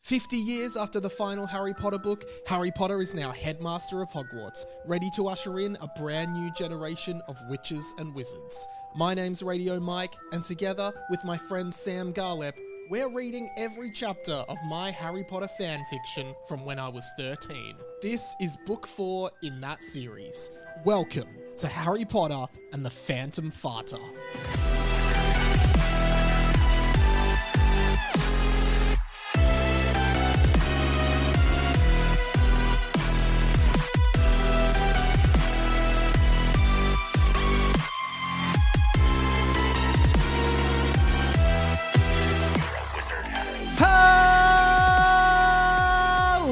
50 years after the final Harry Potter book, Harry Potter is now headmaster of Hogwarts, ready to usher in a brand new generation of witches and wizards. My name's Radio Mike, and together with my friend Sam Garlep, we're reading every chapter of my Harry Potter fanfiction from when I was 13. This is book 4 in that series. Welcome to Harry Potter and the Phantom Farter.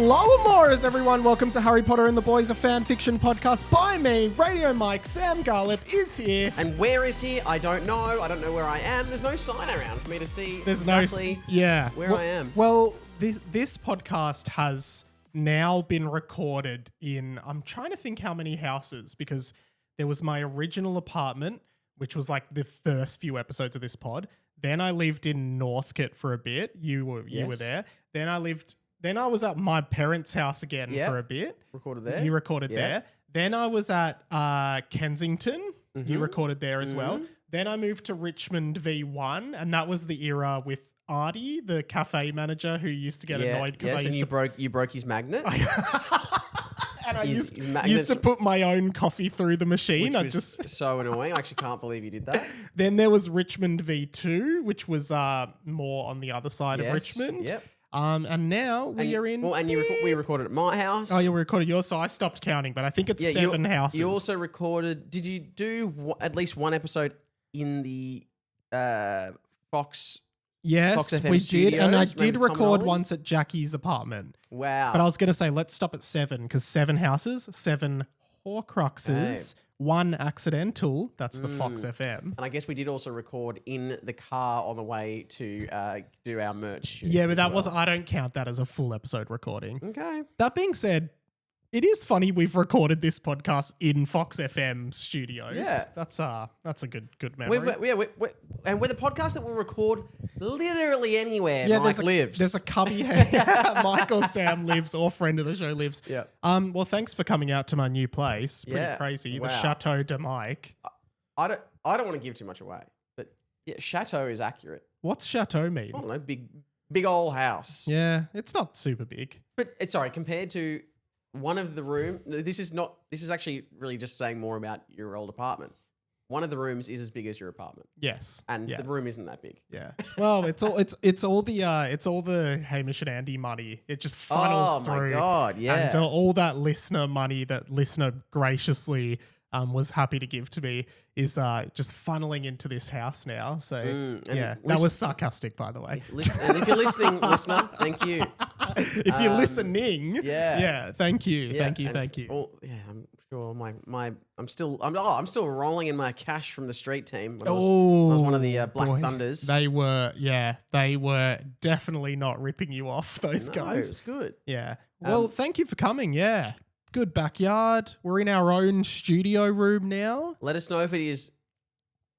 Hello, everyone. Welcome to Harry Potter and the Boys, a fan fiction podcast by me, Radio Mike. Sam Garlep is here. And where is he? I don't know. I don't know where I am. There's no sign around for me to see where I am. Well, this podcast has now been recorded in, I'm trying to think how many houses, because there was my original apartment, which was like the first few episodes of this pod. Then I lived in Northcote for a bit. You were there. Then I was at my parents' house again for a bit. Recorded there. You recorded there. Then I was at Kensington. You recorded there as well. Then I moved to Richmond V1, and that was the era with Artie, the cafe manager, who used to get annoyed because you broke his magnet. And I used to put my own coffee through the machine. Which was so annoying. I actually can't believe you did that. Then there was Richmond V2, which was more on the other side of Richmond. Yep. And now we are in... Well, and we recorded at my house. Oh, you recorded yours, so I stopped counting, but I think it's 7 houses. You also recorded... Did you do at least one episode in the Fox... Yes, Fox FM we studios? did, and I did Remember record once at Jackie's apartment. Wow. But I was going to say, let's stop at 7, because 7 houses, 7 Horcruxes, 1 accidental, that's the Fox FM. And I guess we did also record in the car on the way to do our merch. Yeah, but that was... I don't count that as a full episode recording. Okay. That being said, it is funny we've recorded this podcast in Fox FM studios. Yeah. That's a good memory. And we're the podcast that will record literally anywhere Mike lives. There's a cubby Michael Sam lives, or friend of the show lives. Yeah. Well, thanks for coming out to my new place. Pretty crazy. Wow. The Chateau de Mike. I don't want to give too much away, but yeah, Chateau is accurate. What's Chateau mean? I don't know, big old house. Yeah, it's not super big. But compared to one of the room, this is actually really just saying more about your old apartment. One of the rooms is as big as your apartment. Yes. And the room isn't that big. Yeah. Well, it's all the Hamish and Andy money. It just funnels through. Oh my God, yeah. And all that listener money that listener graciously was happy to give to me is just funneling into this house now. So that was sarcastic, by the way. And if you're listening, listener, thank you. If you're listening, thank you, thank you. Well, yeah, I'm sure I'm still rolling in my cash from the street team. When I was one of the Black Thunders. They were definitely not ripping you off. Those guys. It's good. Yeah. Well, thank you for coming. Yeah. Good backyard. We're in our own studio room now. Let us know if it is.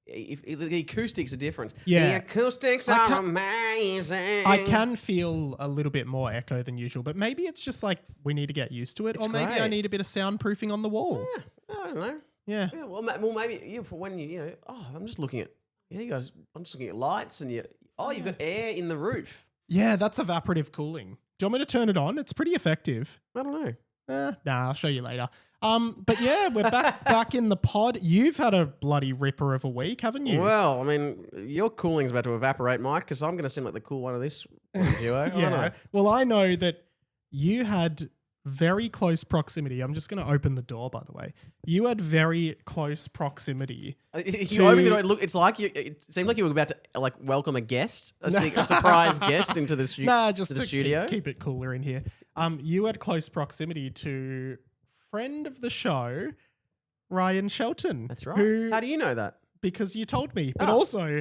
If the acoustics are different. Yeah. The acoustics are amazing. I can feel a little bit more echo than usual, but maybe it's just like we need to get used to it. Or maybe I need a bit of soundproofing on the wall. Yeah, I don't know. Yeah. Well, maybe for when I'm just looking at I'm just looking at lights and you've got air in the roof. Yeah, that's evaporative cooling. Do you want me to turn it on? It's pretty effective. I don't know. Nah, I'll show you later. But yeah, we're back in the pod. You've had a bloody ripper of a week, haven't you? Well, I mean, your cooling's about to evaporate, Mike, because I'm going to seem like the cool one of this duo. Yeah. Well, I know that you had very close proximity. I'm just going to open the door, by the way. You had very close proximity. You opened the door. It seemed like you were about to welcome a guest, a surprise guest into the studio. Nah, just to studio. Keep it cooler in here. You had close proximity to friend of the show, Ryan Shelton. That's right. How do you know that? Because you told me, but also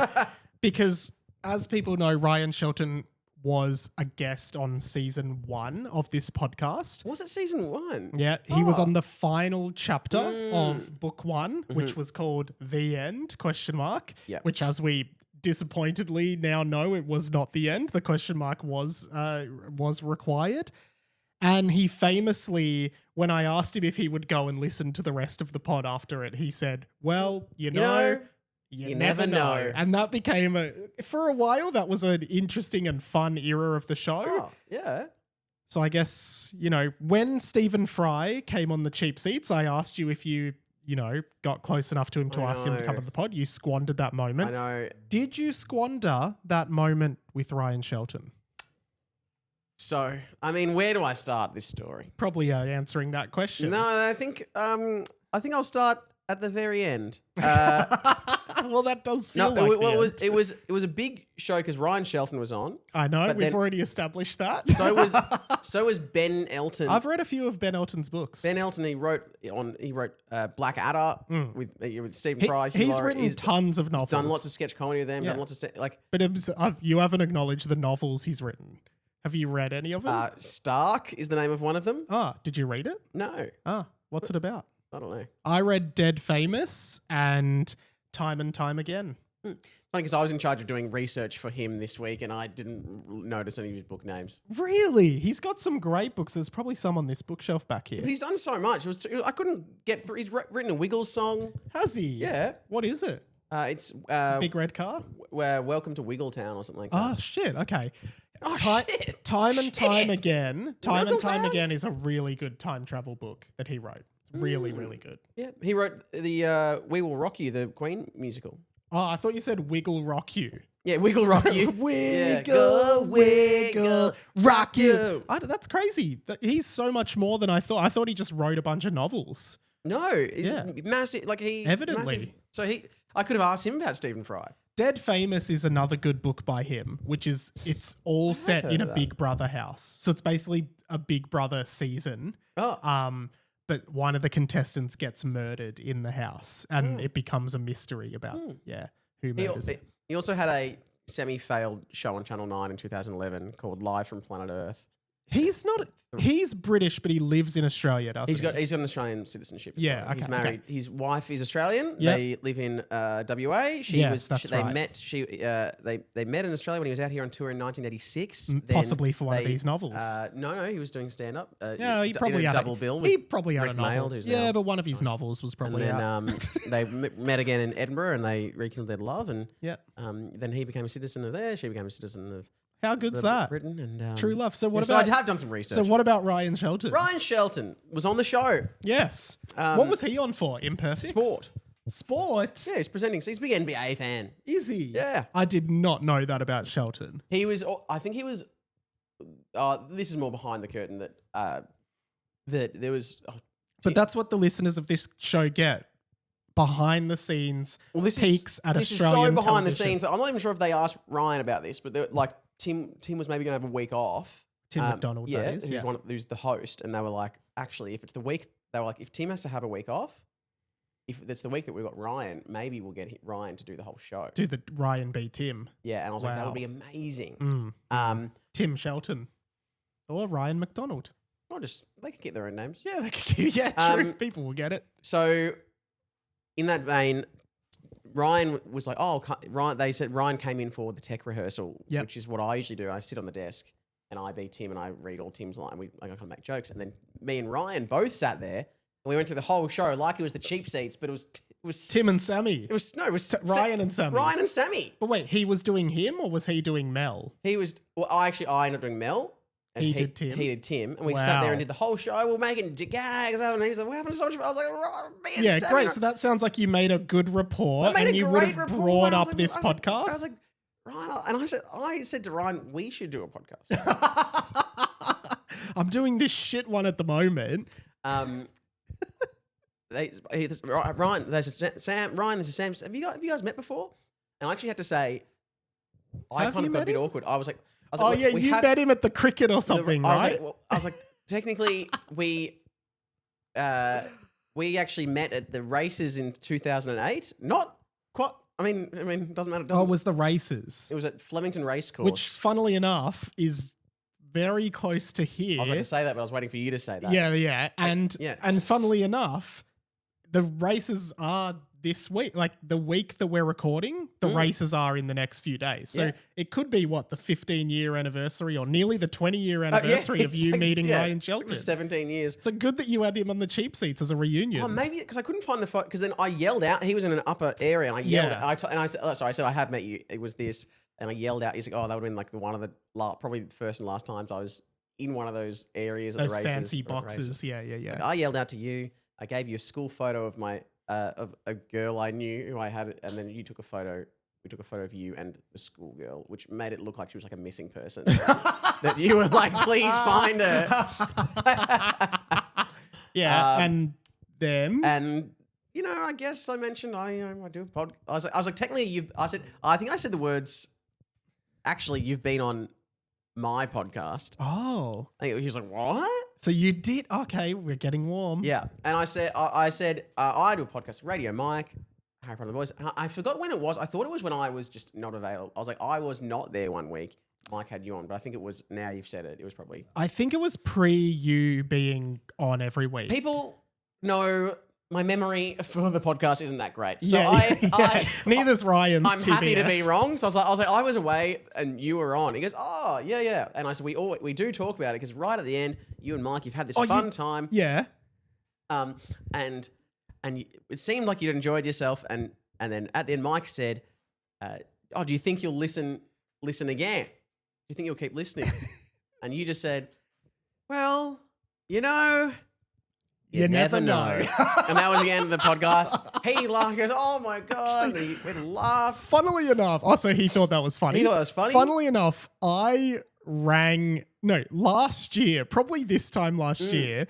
because, as people know, Ryan Shelton was a guest on season 1 of this podcast. Was it season 1? Yeah, he was on the final chapter of book 1, which was called The End, ? Yep. Which, as we disappointedly now know it was not the end. The question mark was required. And he famously, when I asked him if he would go and listen to the rest of the pod after it, he said, well, you never know. And that became for a while, that was an interesting and fun era of the show. Oh, yeah. So I guess, when Stephen Fry came on the cheap seats, I asked you if you got close enough to him to ask him to come on the pod. You squandered that moment. I know. Did you squander that moment with Ryan Shelton? So, I mean, where do I start this story? Probably answering that question. No, I think I'll start at the very end. Well, that does feel like the end. It was a big show because Ryan Shelton was on. I know, we've already established that. So was Ben Elton. I've read a few of Ben Elton's books. Ben Elton, he wrote Black Adder with Stephen Fry. He's written tons of novels. Done lots of sketch comedy with them. Yeah. Done lots of But you haven't acknowledged the novels he's written. Have you read any of them? Stark is the name of one of them. Did you read it? No. What's it about? I don't know. I read Dead Famous and Time and Time Again. Funny because I was in charge of doing research for him this week and I didn't notice any of his book names. Really? He's got some great books. There's probably some on this bookshelf back here. But he's done so much. I couldn't get through. He's written a Wiggles song. Has he? Yeah. What is it? It's Big Red Car? Welcome to Wiggletown or something like that. Oh, shit. Okay. Shit. Time and Time Again. Time and Time Wiggletown? Again is a really good time travel book that he wrote. It's really, really good. Yeah. He wrote the We Will Rock You, the Queen musical. Oh, I thought you said Wiggle Rock You. Yeah, Wiggle Rock You. Wiggle, wiggle, rock you. That's crazy. He's so much more than I thought. I thought he just wrote a bunch of novels. No, he's massive. Like Evidently. Massive. I could have asked him about Stephen Fry. Dead Famous is another good book by him, which is it's all set in a Big Brother house. So it's basically a Big Brother season. Oh. But one of the contestants gets murdered in the house and it becomes a mystery about who murders him. He also had a semi-failed show on Channel 9 in 2011 called Live from Planet Earth. He's British, but he lives in Australia, doesn't he? He's got an Australian citizenship. Yeah, okay, He's married. okay. His wife is Australian. Yep. They live in WA. They met in Australia when he was out here on tour in 1986. Possibly for one of these novels. No, he was doing stand-up. He probably had double bill. He probably had Rick a novel. Mail, but one of his novels was probably and then, out. they met again in Edinburgh and they rekindled their love. And yeah. Then he became a citizen of there. She became a citizen of How good's that? Britain and True love. So so I have done some research. So what about Ryan Shelton? Ryan Shelton was on the show. Yes. What was he on for? Imperfect? Sport? Yeah, he's presenting. So he's a big NBA fan. Is he? Yeah. I did not know that about Shelton. He was. I think he was. This is more behind the curtain that there was. But that's what the listeners of this show get. Behind the scenes peaks at Australian This is so behind television. the scenes that I'm not even sure if they asked Ryan about this, but like Tim was maybe going to have a week off. Tim McDonald, yeah, that is. who's the host, and they were like, actually, if it's the week, they were like, if Tim has to have a week off, if it's the week that we've got Ryan, maybe we'll get Ryan to do the whole show. Do the Ryan B. Tim. Yeah, and I was like, that would be amazing. Tim Shelton or Ryan McDonald. Or just they could get their own names. Yeah, they could. Yeah, true. People will get it. So, in that vein, Ryan was like, they said Ryan came in for the tech rehearsal, which is what I usually do. I sit on the desk and I be Tim and I read all Tim's line. I kind of make jokes. And then me and Ryan both sat there and we went through the whole show like it was the cheap seats, but it was Tim and Sammy. It was Ryan and Sammy. Ryan and Sammy. But wait, he was doing him or was he doing Mel? He was, I ended up doing Mel. And he did Tim? He did Tim. And we sat there and did the whole show. We're making gags. And he was like, we're having so much fun. I was like, man, yeah, great. So that sounds like you made a good rapport. And you would have brought up this podcast. I was like, Ryan, and I said to Ryan, we should do a podcast. I'm doing this shit one at the moment. Ryan, there's Sam. Ryan, this is Sam. Have you guys met before? And I actually had to say, I kind of got a bit awkward. I was like, you met him at the cricket or something, right? I was like, technically, we actually met at the races in 2008. Not quite. I mean, it doesn't matter. It was the races. It was at Flemington Racecourse, which, funnily enough, is very close to here. I was about to say that, but I was waiting for you to say that. Yeah, and funnily enough, the races are this week, like the week that we're recording, the races are in the next few days. So it could be the 15-year anniversary or nearly the 20-year anniversary of you meeting Ryan Shelton. It was 17 years. So good that you had him on the cheap seats as a reunion. Oh, maybe because I couldn't find the photo. Because then I yelled out. He was in an upper area, and I yelled. I said, I have met you. It was this, and I yelled out. He's like, oh, that would have been like one of the probably the first and last times I was in one of those areas of the races. Those fancy boxes. Yeah. Like, I yelled out to you. I gave you a school photo of my of a girl I knew who I had, and then you took a photo. We took a photo of you and the school girl, which made it look like she was like a missing person. That you were like, please find her. And then I guess I mentioned I do a pod. I was like technically I think I said the words. Actually, you've been on my podcast. Oh, I think he was like, what? So you did? Okay, we're getting warm. Yeah, and I said I do a podcast, Radio Mike, Harry Potter the Boys. I forgot when it was. I thought it was when I was just not available. I was like, I was not there one week. Mike had you on, but I think it was. Now you've said it. It was probably. I think it was pre you being on every week. People know my memory for the podcast isn't that great. So neither's Ryan's. I'm happy to be wrong. So I was like, I was away and you were on. He goes, oh yeah. And I said, we do talk about it because right at the end, you and Mike, you've had this fun time. Yeah. And it seemed like you'd enjoyed yourself. And then at the end, Mike said, do you think you'll listen again? Do you think you'll keep listening? And you just said, well, you never know. And that was the end of the podcast. He laughed. He goes, oh my God. And we laughed. Funnily enough, also he thought that was funny. He thought that was funny? Funnily enough, last year, probably this time last year,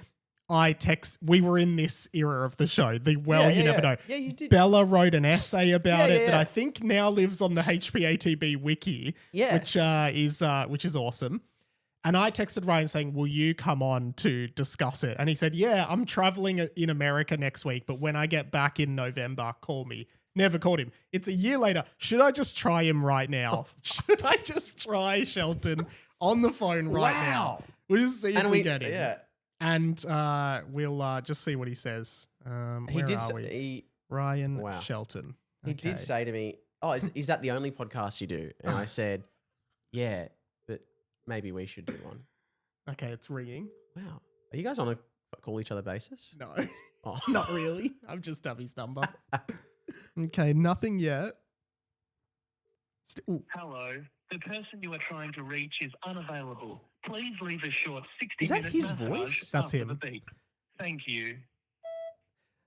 we were in this era of the show, you never know. Yeah, you did. Bella wrote an essay about it that I think now lives on the HPATB wiki, which is awesome. And I texted Ryan saying, will you come on to discuss it? And he said, yeah, I'm traveling in America next week, but when I get back in November, call me. Never called him. It's a year later. Should I just try him right now? Should I just try Shelton on the phone right now? We'll just see if we get him. Yeah. And we'll just see what he says. Ryan Shelton. He did say to me, oh, is that the only podcast you do? And I said, yeah. Maybe we should do one. Okay, it's ringing. Wow. Are you guys on a call each other basis? No. Oh. Not really. I've just done his number. Okay, nothing yet. Hello. The person you are trying to reach is unavailable. Please leave a short 60-minute Is that his message voice? That's him. The beep. Thank you.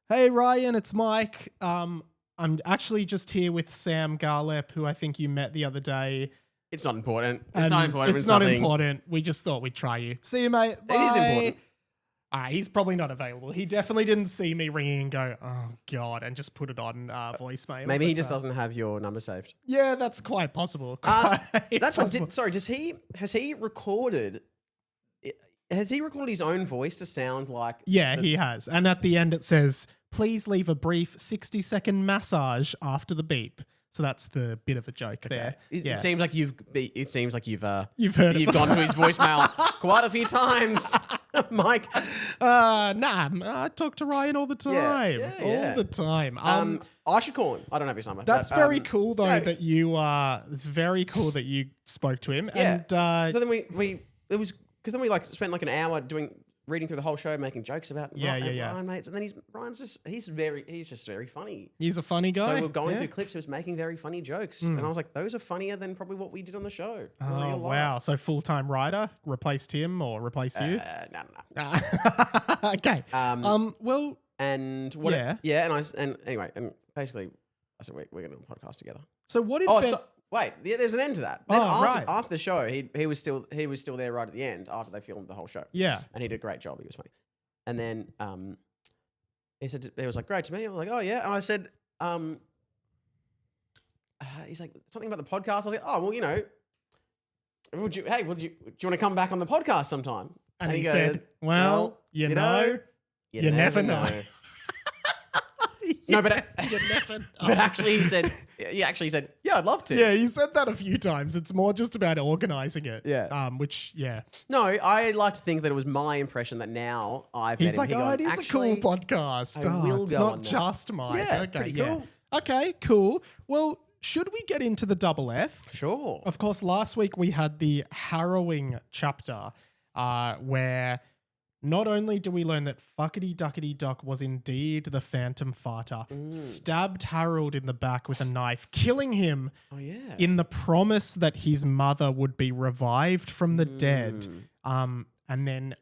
Hey, Ryan, it's Mike. I'm actually just here with Sam Garlep, who I think you met the other day. It's not important. It's not important. It's not important. We just thought we'd try you. See you, mate. Bye. It is important. All right, he's probably not available. He definitely didn't see me ringing and go, oh, God, and just put it on voicemail. Maybe he just doesn't have your number saved. Yeah, that's quite possible. That's possible. Sorry, has he recorded his own voice to sound like... Yeah, he has. And at the end it says, please leave a brief 60-second massage after the beep. So that's the bit of a joke there. It seems like you've heard it gone to his voicemail quite a few times, Mike. I talk to Ryan all the time. All the time. I should call him. I don't have his number. That's very cool though that you it's very cool that you spoke to him. Yeah. And so then we spent like an hour reading through the whole show, making jokes about Ryan, mates, and then Ryan's just very funny. He's a funny guy. So we're going through clips. He was making very funny jokes, and I was like, "Those are funnier than probably what we did on the show." Oh wow! So full-time writer replaced him or replaced you? No. Okay. Well. And what? And basically, I said we're going to do a podcast together. So what did? Wait, there's an end to that. Then after the show, he was still there right at the end after they filmed the whole show. Yeah, and he did a great job. He was funny. And then he was like, great to me. I'm like, oh yeah. And I said, he's like something about the podcast. I was like, oh well, would you want to come back on the podcast sometime? And he said, well, you know, you never know. No, but You never but actually he said, yeah, I'd love to. Yeah, you said that a few times. It's more just about organising it. Yeah. Yeah. No, I like to think that it was my impression that now I've met He's him. like, He oh, goes, it is "Actually, a cool podcast. I will It's go not on that." just Mike. Yeah, Okay, pretty yeah. cool. Okay, cool. Well, should we get into the double F? Sure. Of course, last week we had the harrowing chapter where not only do we learn that Fuckity Duckity Duck was indeed the Phantom Farter, stabbed Harold in the back with a knife, killing him Oh yeah. in the promise that his mother would be revived from the dead. And then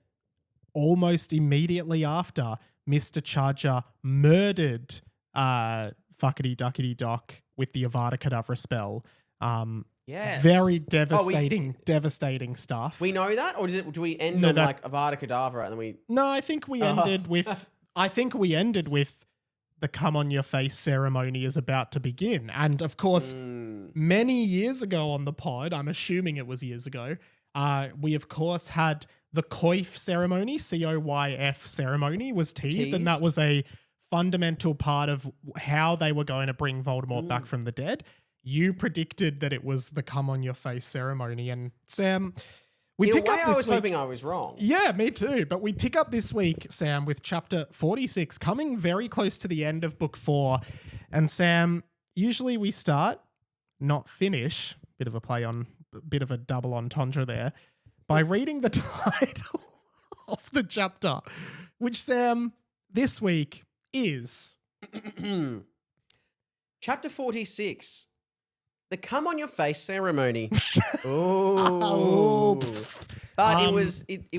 almost immediately after, Mr. Charger murdered Fuckity Duckity Doc with the Avada Kedavra spell. Yes. Very devastating stuff. We know that, or do we end No, on that- like Avada Kedavra and then we? No, I think we ended with. I think we ended with the "Come on Your Face" ceremony is about to begin, and of course, many years ago on the pod, I'm assuming it was years ago, we of course had the COYF ceremony, COYF ceremony was teased, and that was a fundamental part of how they were going to bring Voldemort back from the dead. You predicted that it was the "Come on Your Face" ceremony, and Sam, we In a pick way, up I this was week. hoping I was wrong. Yeah, me too. But we pick up this week, Sam, with chapter 46, coming very close to the end of book 4. And Sam, usually we start, not finish, bit of a double entendre there, by reading the title of the chapter, which, Sam, this week is Chapter 46. The "Come on Your Face" ceremony. Oh. But it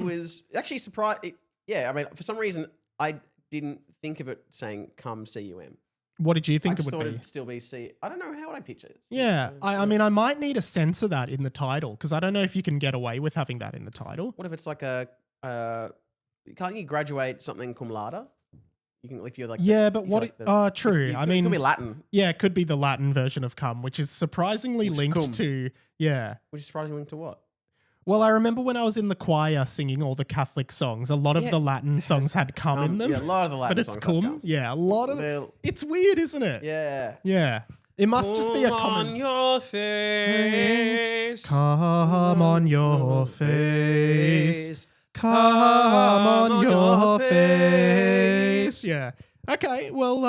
was actually surprised. Yeah, I mean, for some reason, I didn't think of it saying "Come CUM." What did you I think it just would thought be? it'd still be C. I don't know, how would I picture it? Yeah, I mean, I might need to censor that in the title because I don't know if you can get away with having that in the title. What if it's like a? Can't you graduate something cum laude? You can, if you're like. Yeah, but if what? you're like True. it I could mean, be Latin, yeah, it could be the Latin version of "come," which is surprisingly Which linked cum? to. Yeah. which is surprisingly linked to what? Well, I remember when I was in the choir singing all the Catholic songs, a lot of Yeah. the Latin songs had "come" in them. Yeah, a lot of the Latin but it's songs have cum. cum. Yeah, a lot of They're- It's weird, isn't it? Yeah. Yeah. It must just be a Come common. on your face. Come on your face. Come on your face. Yeah. Okay. Well,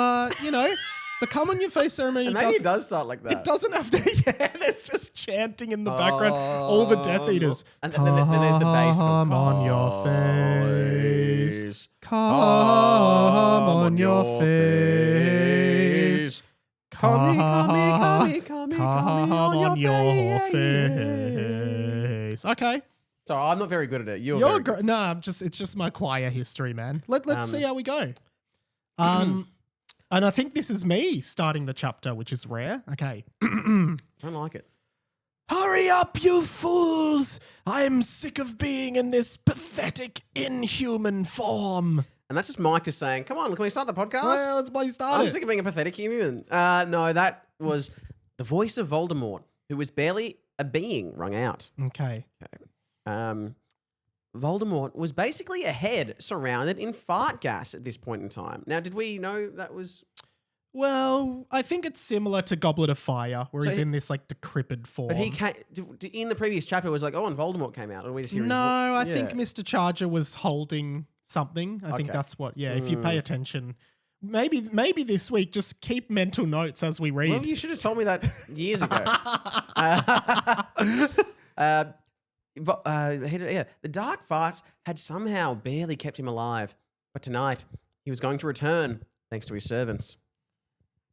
the "come on your face" ceremony And maybe it does start like that. It doesn't have to. Yeah, there's just chanting in the background. All the Death Eaters. And then there's the bass. Come on your face. Come on your face. Come Come on your face. Okay. So I'm not very good at it. You're You're very good. great. No, it's just my choir history, man. Let's see how we go. And I think this is me starting the chapter, which is rare. Okay. I don't like it. Hurry up, you fools! I'm sick of being in this pathetic, inhuman form. And that's just Mike just saying, "Come on, can we start the podcast?" Well, let's play start I'm it. sick of being a pathetic human. No, that was the voice of Voldemort, who was barely a being, rung out. Okay. Voldemort was basically a head surrounded in fart gas at this point in time. Now, did we know that was... Well, I think it's similar to Goblet of Fire, where So he's he- in this like decrepit form. But he came... In the previous chapter, it was like, oh, and Voldemort came out. Or we just hear his No, vo- I think Yeah. Mr. Charger was holding something. I think Okay. that's what. Yeah, if you pay attention, maybe this week just keep mental notes as we read. Well, you should have told me that years ago. The dark farts had somehow barely kept him alive. But tonight, he was going to return, thanks to his servants.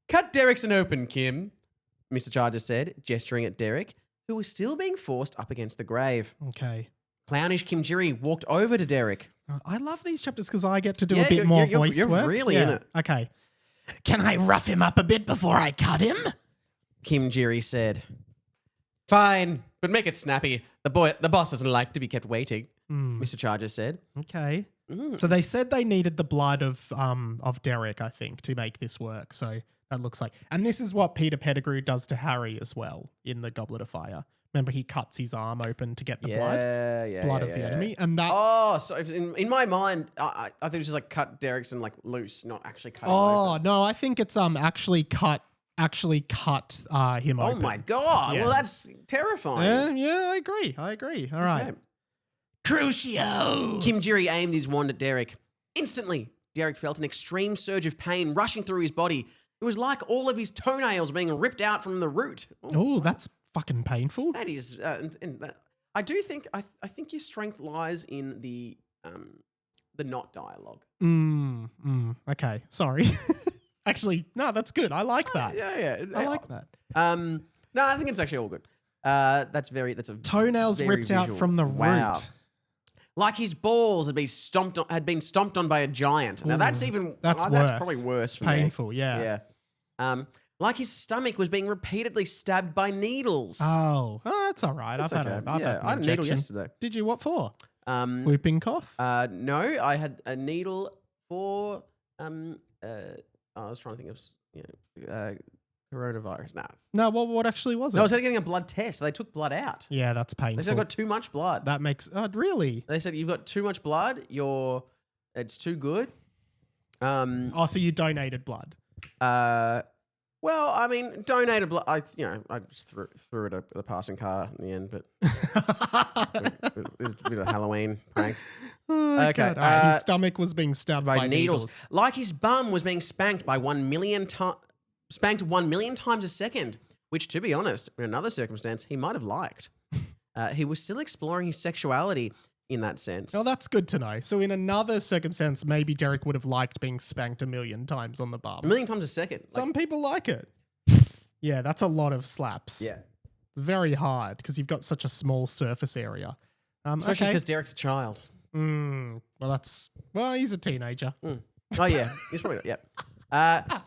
"Cut Derrickson open, Kim," Mr. Charger said, gesturing at Derek, who was still being forced up against the grave. Okay. Clownish Kim Jiri walked over to Derek. I love these chapters because I get to do Yeah, a bit more you're voice work. really in it. Okay. Can I rough him up a bit before I cut him? Kim Jiri said. "Fine, but make it snappy. The boss doesn't like to be kept waiting," Mr. Charger said. Okay. So they said they needed the blood of Derek, I think, to make this work. So that looks like, and this is what Peter Pettigrew does to Harry as well in the Goblet of Fire. Remember, he cuts his arm open to get the blood blood of the enemy, and that. Oh, so in my mind, I think it was just like cut Derrickson like loose, not actually cut him Oh open. no, I think it's actually cut him Oh open. my god! Yeah. Well, that's terrifying. Yeah, I agree. All right. Okay. Crucio. Kim Jiri aimed his wand at Derrick. Instantly, Derrick felt an extreme surge of pain rushing through his body. It was like all of his toenails being ripped out from the root. Oh, that's fucking painful. That is, I do think I think your strength lies in the not dialogue. Okay, sorry. Actually, no, that's good. I like that. Yeah. I like that. No, I think it's actually all good. That's a Toenails very ripped out visual. from the Wow. root. Like his balls had been stomped on by a giant. Now that's that's that's worse. probably worse for Painful, me. yeah. Like his stomach was being repeatedly stabbed by needles. Oh, that's all right. That's I've okay. had an I had a needle injection. yesterday. Did you? What for? Whooping cough? No, I had a needle for I was trying to think of coronavirus. No, what actually was it? No, I was getting a blood test. They took blood out. Yeah, that's painful. They said I've got too much blood. That makes really. They said you've got too much blood. It's too good. So you donated blood. Well, I mean, donated blood. I just threw it at the passing car in the end, but it was a bit of a Halloween prank. Oh, Okay, God. All right, his stomach was being stabbed by needles. Like his bum was being spanked by 1 million spanked 1 million times a second. Which, to be honest, in another circumstance, he might have liked. He was still exploring his sexuality in that sense. Oh, that's good to know. So in another circumstance, maybe Derek would have liked being spanked 1 million times on the bum. 1 million times a second. Some people like it. Yeah, that's a lot of slaps. Yeah. Very hard because you've got such a small surface area. Especially okay. because Derek's a child. Well, he's a teenager. Oh, yeah. He's probably not.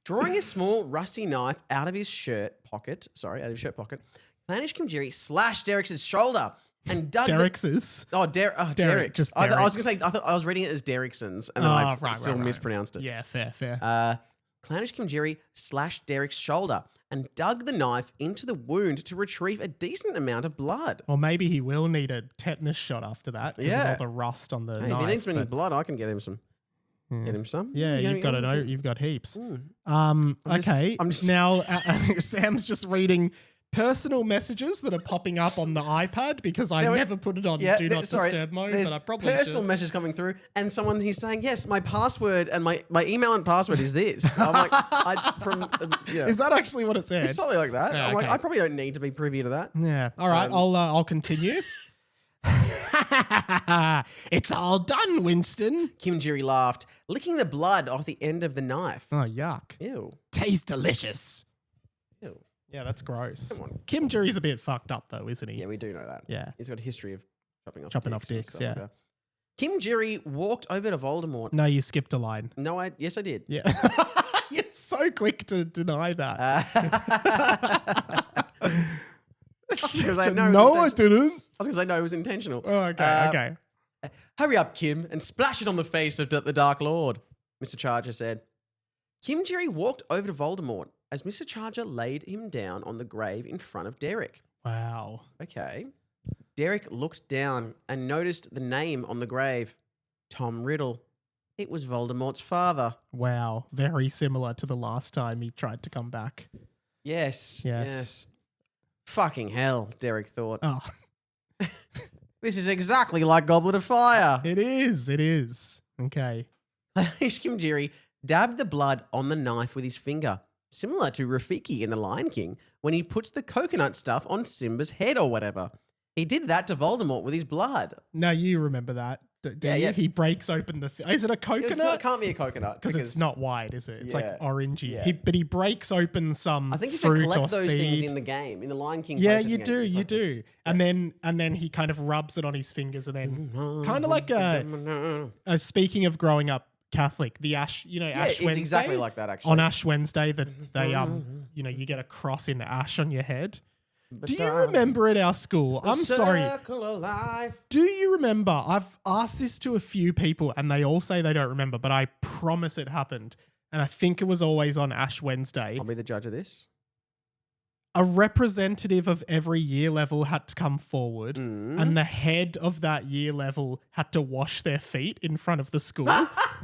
Drawing a small rusty knife out of his shirt pocket, Clannish Kimjiri slashed Derek's shoulder and dug Derek's? Derek's. Just I was Derek's. going to say, I was reading it as Derekson's, and then I still right. mispronounced it. Yeah, fair. Clannish Kimjiri slashed Derek's shoulder and dug the knife into the wound to retrieve a decent amount of blood. Or maybe he will need a tetanus shot after that because of all the rust on the Hey, knife. if he needs any blood, I can get him some. Get him some. Yeah, you've got heaps. Okay. Now Sam's just reading personal messages that are popping up on the iPad because I never put it on Do Not Disturb mode, there's but I probably personal should. messages coming through, and he's saying, yes, my password and my email and password is this. I'm like, Is that actually what it said? It's something like that. Yeah, I'm like, okay. I probably don't need to be privy to that. Yeah. All right. I'll continue. It's all done, Winston. Kimjiri laughed, licking the blood off the end of the knife. Oh, yuck. Ew. Tastes delicious. Ew. Yeah, that's gross. Come on. Kim Jury's a bit fucked up, though, isn't he? Yeah, we do know that. Yeah. He's got a history of chopping off Dicks, and stuff yeah. like that. Kimjiri walked over to Voldemort. No, you skipped a line. No, yes, I did. Yeah. You're so quick to deny that. Because I know No, I didn't. I was going to say no, it was intentional. Oh, okay. Hurry up, Kim, and splash it on the face of the Dark Lord, Mr. Charger said. Kimjiri walked over to Voldemort as Mr. Charger laid him down on the grave in front of Derek. Wow. Okay. Derek looked down and noticed the name on the grave. Tom Riddle. It was Voldemort's father. Wow. Very similar to the last time he tried to come back. Yes. Fucking hell, Derek thought. Oh. This is exactly like Goblet of Fire. It is. Okay. Kimjiri dabbed the blood on the knife with his finger, similar to Rafiki in The Lion King when he puts the coconut stuff on Simba's head or whatever. He did that to Voldemort with his blood. Now you remember that. Do you? Yeah. He breaks open the... Is it a coconut? It can't be a coconut. Because it's not white, is it? It's like orangey. Yeah. But he breaks open some I think you fruit can collect or those seed. things in the game, in The Lion King. Yeah, place, you I do, think, you do. And then he kind of rubs it on his fingers and then kind of like speaking of growing up Catholic, the Ash, Ash Wednesday. It's exactly like that, actually. On Ash Wednesday that they you get a cross in ash on your head. Do you remember at our school? I'm sorry. Circle of life. Do you remember? I've asked this to a few people and they all say they don't remember, but I promise it happened. And I think it was always on Ash Wednesday. I'll be the judge of this. a representative of every year level had to come forward, and the head of that year level had to wash their feet in front of the school.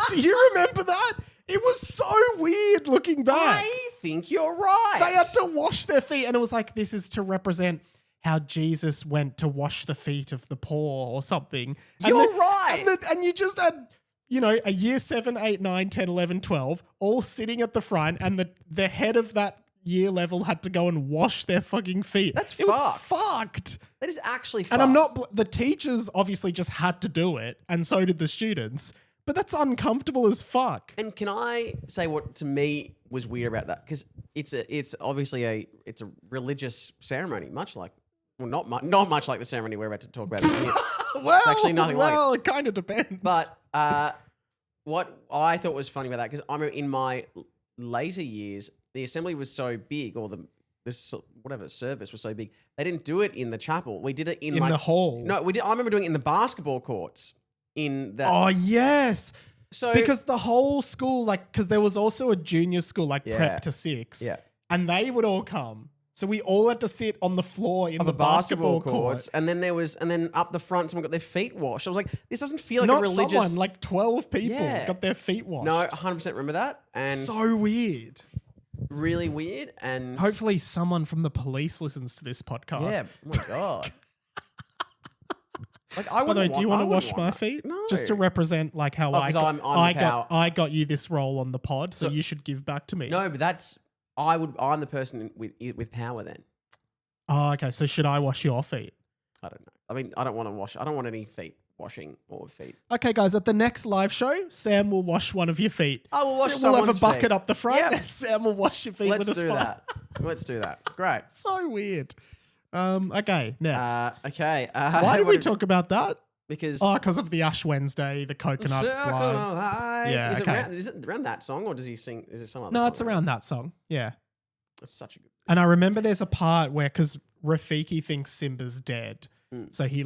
Do you remember that? It was so weird looking back. I think you're right. They had to wash their feet, and it was like, this is to represent how Jesus went to wash the feet of the poor or something. You're right. And you just had, a year 7, 8, 9, 10, 11, 12 all sitting at the front, and the head of that year level had to go and wash their fucking feet. It was fucked. That is actually fucked. And I'm not, the teachers obviously just had to do it, and so did the students, but that's uncomfortable as fuck. And can I say what to me was weird about that? Because it's obviously a religious ceremony, much like, well, not much like the ceremony we're about to talk about. Well, it's actually nothing like it. Well, it kind of depends. But what I thought was funny about that, because I remember in my later years, the assembly was so big, or this whatever service was so big, they didn't do it in the chapel. We did it in the hall. No, we did. I remember doing it in the basketball courts. Oh yes. So because the whole school, because there was also a junior school, prep to 6. Yeah. And they would all come. So we all had to sit on the floor in the basketball courts. And then up the front, someone got their feet washed. I was like, this doesn't feel like a religious. Not someone, 12 people got their feet washed. No, 100% remember that. And so weird. Really weird. And hopefully someone from the police listens to this podcast. Yeah. Oh my God. By the way, do you want to wash my feet? No. Just to represent how I got you this role on the pod, so you should give back to me. No, but I'm the person with power then. Oh, okay. So should I wash your feet? I don't know. I mean, I don't want any feet washing or feet. Okay, guys, at the next live show, Sam will wash one of your feet. I will wash We'll have a bucket feet. up the front, Yep. and Sam will wash your feet with a sponge. Let's do that. Great. So weird. Okay, next. Okay. Why did we talk about that? Because of the Ash Wednesday, the coconut blood. Yeah, Is it around that song, or does he sing? Is it some other song? No, it's around that song. Yeah. It's such a good. And I remember there's a part where, because Rafiki thinks Simba's dead, so he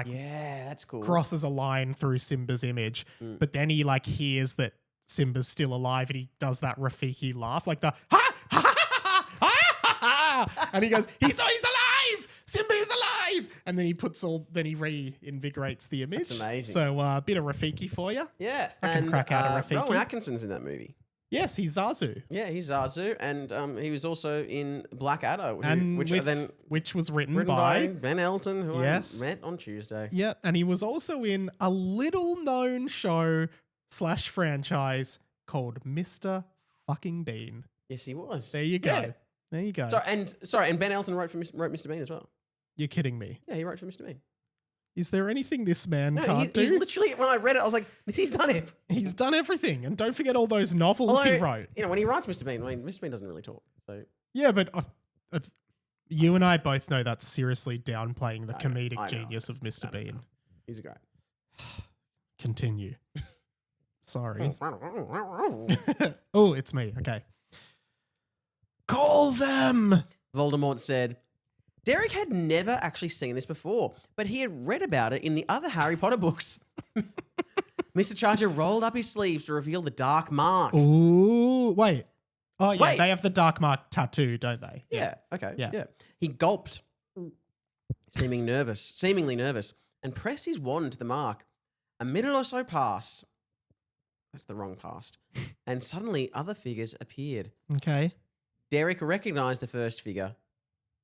yeah, that's cool. crosses a line through Simba's image, but then he hears that Simba's still alive, and he does that Rafiki laugh, like the ha ha ha ha ha ha, and he goes, he's alive, Simba is alive, and then he reinvigorates the image. That's amazing. So a bit of Rafiki for you. Yeah, I can crack out a Rafiki. Rowan Atkinson's in that movie. Yes, he's Zazu. Yeah, he's Zazu, and he was also in Blackadder, which was written by Ben Elton, who I met on Tuesday. Yeah, and he was also in a little-known show / franchise called Mr. Fucking Bean. Yes, he was. There you go. Yeah. There you go. And Ben Elton wrote Mr. Bean as well. You're kidding me. Yeah, he wrote for Mr. Bean. Is there anything this man can't do? He's literally, when I read it, I was like, he's done it. He's done everything. And don't forget all those novels he wrote. When he writes Mr. Bean, Mr. Bean doesn't really talk. So yeah, but you and I both know that's seriously downplaying the comedic genius of Mr. Bean. He's great. Continue. Sorry. Oh, it's me. Okay. Call them. Voldemort said, Derek had never actually seen this before, but he had read about it in the other Harry Potter books. Mr. Charger rolled up his sleeves to reveal the dark mark. Ooh, wait. Oh, yeah, they have the dark mark tattoo, don't they? Yeah, okay. Yeah. He gulped, seemingly nervous, and pressed his wand to the mark. A minute or so passed. That's the wrong past. And suddenly other figures appeared. Okay. Derek recognized the first figure.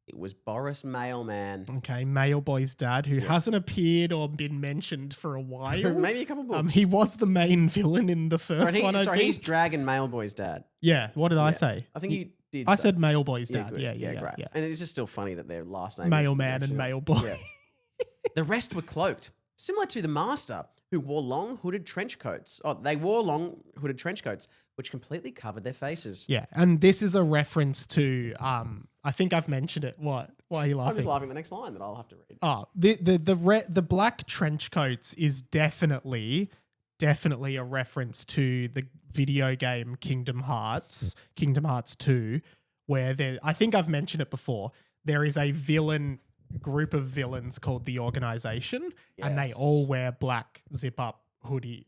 It was Boris Mailman. Okay, Mailboy's dad, who hasn't appeared or been mentioned for a while. Maybe a couple books. He was the main villain in the first one, I think. He's Dragon Mailboy's dad. Yeah, what did I say? I think you did. I said Mailboy's dad. Good. Yeah, great. Yeah. And it's just still funny that their last name Mailman and Mailboy. Yeah. The rest were cloaked, similar to the Master, who wore long hooded trench coats. Oh, they wore long hooded trench coats, which completely covered their faces. Yeah, and this is a reference to, I think I've mentioned it. What? Why are you laughing? I'm just laughing at the next line that I'll have to read. Oh, the black trench coats is definitely a reference to the video game Kingdom Hearts 2, where I think I've mentioned it before. There is a group of villains called the Organization, and they all wear black zip-up hoodie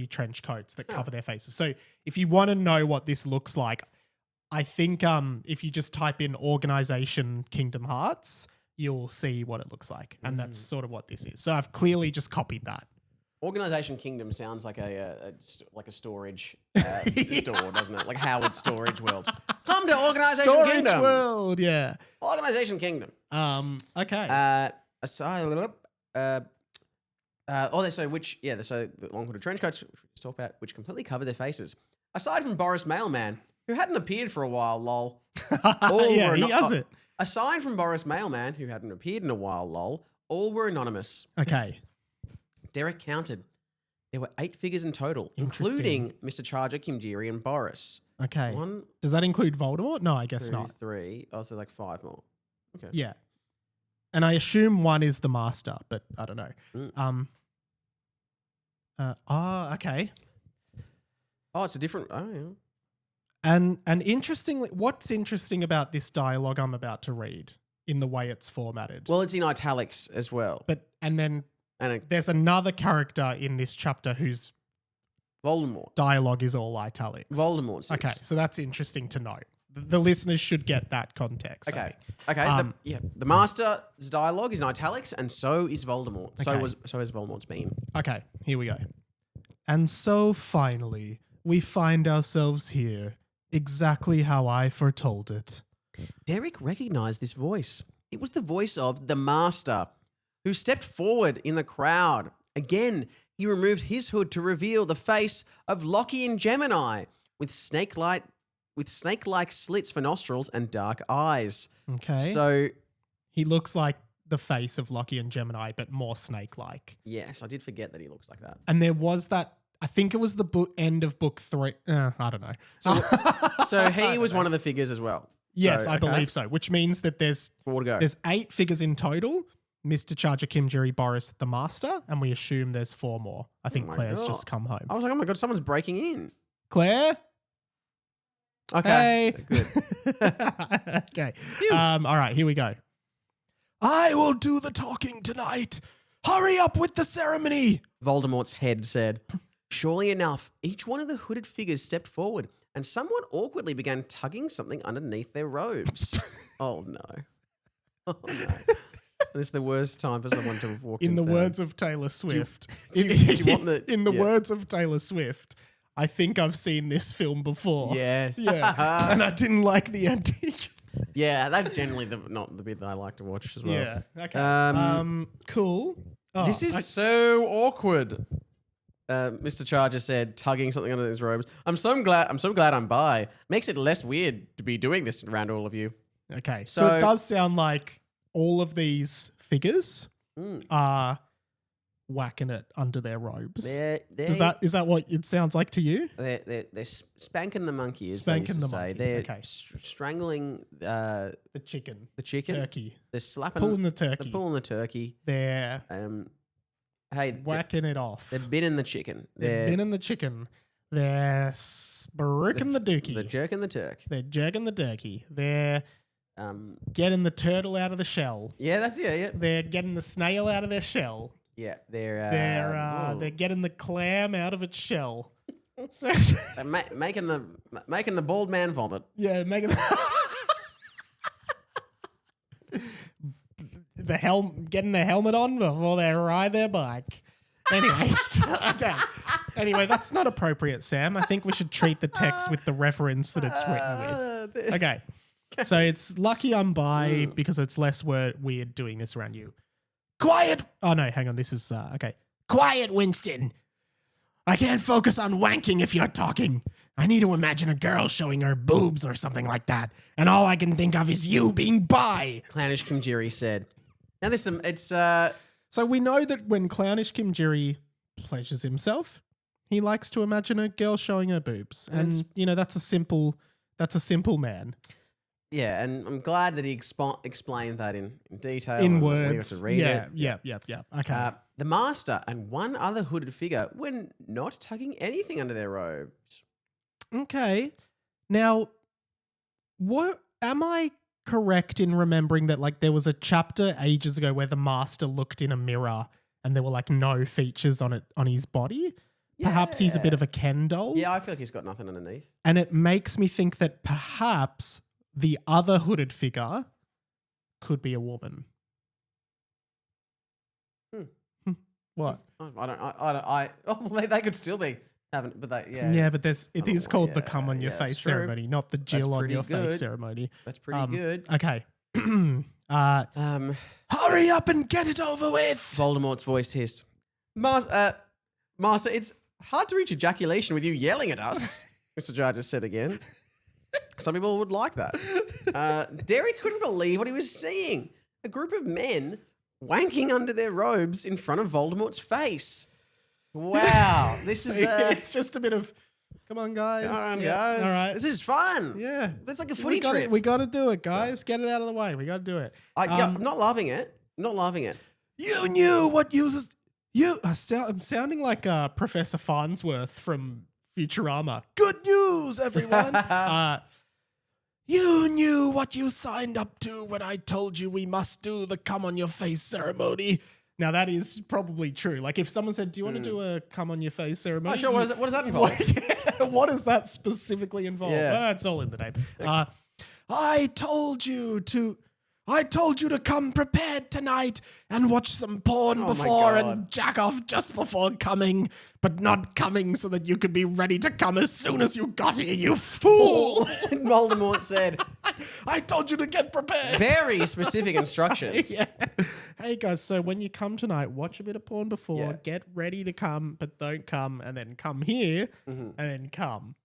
trench coats that cover their faces. So if you want to know what this looks like, I think if you just type in Organization Kingdom Hearts, you'll see what it looks like. And that's sort of what this is. So I've clearly just copied that. Organization Kingdom sounds like a storage store, doesn't it? Like Howard's Storage World. Come to Organization Storage Kingdom. World, yeah. Organization Kingdom. Okay. So the long hooded trench coats, which we just talked about, which completely covered their faces. Aside from Boris Mailman, who hadn't appeared for a while, lol. Yeah, he does it. Aside from Boris Mailman, who hadn't appeared in a while, lol, all were anonymous. Okay. Derek counted. There were 8 figures in total, including Mr. Charger, Kimjiri, and Boris. Okay. 1, Does that include Voldemort? No, I guess 2, not. 3. Oh, so like 5 more. Okay. Yeah. And I assume one is the master, but I don't know. Okay. Oh, it's a different. Oh, yeah. And interestingly, what's interesting about this dialogue I'm about to read in the way it's formatted? Well, it's in italics as well. And then And there's another character in this chapter whose Voldemort. dialogue is all italics. Voldemort. Okay, so that's interesting to note. The listeners should get that context. I Okay. think. Okay. The Master's dialogue is in italics, and so is Voldemort. Okay. So has Voldemort's been. Okay, here we go. And so finally, we find ourselves here, exactly how I foretold it. Derek recognized this voice. It was the voice of the Master, who stepped forward in the crowd. Again, he removed his hood to reveal the face of Lockie and Gemini, with snake-like slits for nostrils and dark eyes. Okay. So, He looks like the face of Lockie and Gemini, but more snake-like. yes, I did forget that he looks like that. And there was that, I think it was the end of book 3. I don't know. So he was one of the figures as well. Yes, So, I okay. believe so, which means that there's 4 to go. 8 figures in total. Mr. Charger, Kimjiri, Boris, the Master, and we assume there's 4 more. I think my Claire's God. just come home. I was like, oh my God, someone's breaking in. Claire? Okay. Hey. Good. Okay. All right, here we go. I will do the talking tonight. Hurry up with the ceremony. Voldemort's head said. Surely enough, each one of the hooded figures stepped forward and somewhat awkwardly began tugging something underneath their robes. Oh no. Oh no. This is the worst time for someone to have walked In the into words of Taylor Swift. do you want the- In the yeah. words of Taylor Swift, I think I've seen this film before. Yes. Yeah. And I didn't like the ending. Yeah, that's generally not the bit that I like to watch as well. Yeah. Okay. Cool. Oh, This is so awkward. Mr. Charger said, tugging something under his robes. I'm so glad I'm by. Makes it less weird to be doing this around all of you. okay. So So- it does sound like all of these figures are whacking it under their robes. Is that what it sounds like to you? They're spanking the monkey, as Spanking they used to the say. monkey, They're okay. strangling The chicken. the chicken. Turkey. They're slapping. Pulling the They're turkey. pulling the turkey. They're Hey, whacking it off. they're biting the chicken. They're binning the chicken. They're spruiking the dookie. They're jerking the turk. They're jerking the turkey. They're getting the turtle out of the shell. Yeah, that's yeah. They're getting the snail out of their shell. Yeah, they're They're getting the clam out of its shell. making the bald man vomit. Yeah, making getting the helmet on before they ride their bike. Anyway, okay. Anyway, that's not appropriate, Sam. I think we should treat the text with the reference that it's written with. Okay. So it's lucky I'm by because it's less weird doing this around you. Quiet. Oh, no, hang on. This is, okay. Quiet, Winston. I can't focus on wanking if you're talking. I need to imagine a girl showing her boobs or something like that. And all I can think of is you being bi. Clownish Kimjiri said. Now this it's So we know that when Clownish Kimjiri pleasures himself, he likes to imagine a girl showing her boobs. And, you know, that's a simple man. yeah, and I'm glad that he explained that in detail. In and we got words. to read it. Yeah. Okay. The Master and one other hooded figure were not tugging anything under their robes. Okay. Now, what am I correct in remembering that like there was a chapter ages ago where the Master looked in a mirror and there were like no features on his body? Perhaps he's a bit of a Ken doll. Yeah, I feel like he's got nothing underneath. And it makes me think that perhaps the other hooded figure could be a woman. What? They could still be having, but they, yeah. Yeah, but it is called the come on your face true. ceremony, not the Jill on your face ceremony. That's pretty good. Okay. Hurry up and get it over with. Voldemort's voice hissed. Master, it's hard to reach ejaculation with you yelling at us, Mr. Jar just said again. Some people would like that. Derek couldn't believe what he was seeing. A group of men wanking under their robes in front of Voldemort's face. Wow. This is... it's just a bit of... Come on, guys. Come on, guys. All right. This is fun. Yeah. It's like a footy trip. We got to do it, guys. Get it out of the way. We got to do it. I'm not loving it. Not loving it. You knew what uses... I'm sounding like Professor Farnsworth from Futurama. Good news, everyone. You knew what you signed up to when I told you we must do the come on your face ceremony. Now, that is probably true. Like, if someone said, do you want to do a come on your face ceremony? Oh, sure. What does that involve? What does that specifically involve? Yeah. Well, it's all in the name. I told you to come prepared tonight and watch some porn before and jack off just before coming, but not coming so that you could be ready to come as soon as you got here, you fool. Voldemort said, I told you to get prepared. very specific instructions. Yeah. Hey guys, so when you come tonight, watch a bit of porn before, get ready to come, but don't come, and then come here, and then come.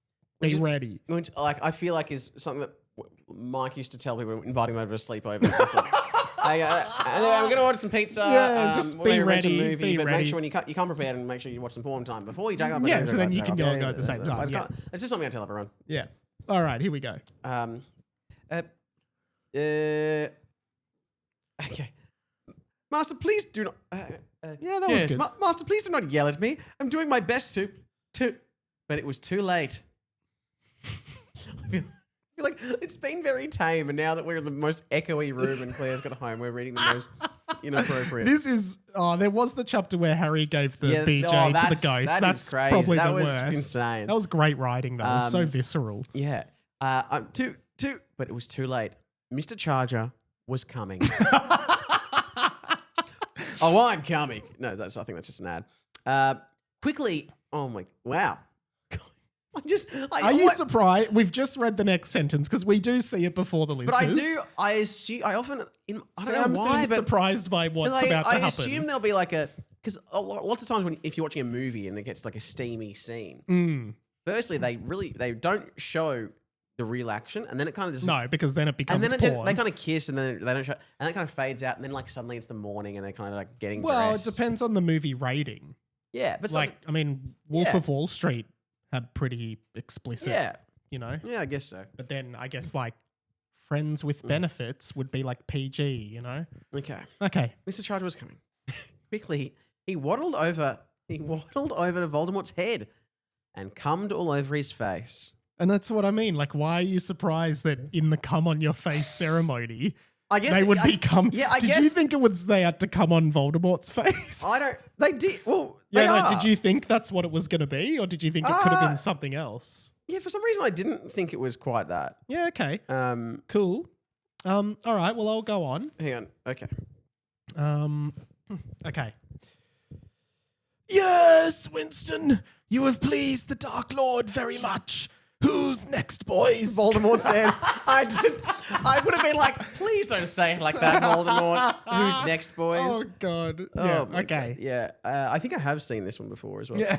Be ready. Which, like, I feel like is something that Mike used to tell people inviting them over to sleepover. I'm going to order some pizza. Just we're be gonna rent a ready. movie, but ready. make sure when you come prepared and make sure you watch some porn time before you jack up. Yeah, so then you can go and go at the same time. Yeah. It's just something I tell everyone. Yeah. All right, here we go. Okay. Master, please do not. Yeah, that was good. Master, please do not yell at me. I'm doing my best to, but it was too late. I feel like it's been very tame, and now that we're in the most echoey room and Claire's got home, we're reading the most inappropriate. This is, there was the chapter where Harry gave the BJ to the ghost. That's crazy. probably that the was worst. Insane. That was great writing, though. It was so visceral. Yeah. But it was too late. Mr. Charger was coming. Oh, I'm coming. No, I think that's just an ad. Quickly. Oh my, wow. Are you surprised? We've just read the next sentence because we do see it before the listeners. But I assume, I often, I don't Sam know why, seems but surprised by what's about to happen. I assume there'll be like because lots of times if you're watching a movie and it gets like a steamy scene, firstly, they don't show the real action, and then it kind of just... No, because then it becomes porn. They kind of kiss, and then they don't show... And then it kind of fades out, and then like suddenly it's the morning, and they're kind of like getting dressed. It depends on the movie rating. Yeah, but... Like, I mean, Wolf of Wall Street had pretty explicit, you know? Yeah, I guess so. But then I guess like Friends with Benefits would be like PG, you know? Okay. Mr. Charger was coming. Quickly, he waddled over to Voldemort's head and cummed all over his face. And that's what I mean. Like, why are you surprised that in the come on your face ceremony, I guess they would become... Yeah, I did guess... you think it was they had to come on Voldemort's face? I don't... They did... Well, did you think that's what it was going to be? Or did you think it could have been something else? Yeah, for some reason I didn't think it was quite that. Yeah, okay. Cool. All right, well, I'll go on. Hang on. Okay. Okay. Yes, Winston, you have pleased the Dark Lord very much. Who's next, boys? Voldemort said. I would have been like, please don't say it like that, Voldemort. Who's next, boys? Oh, God. Yeah, okay. God. Yeah, I think I have seen this one before as well. Yeah.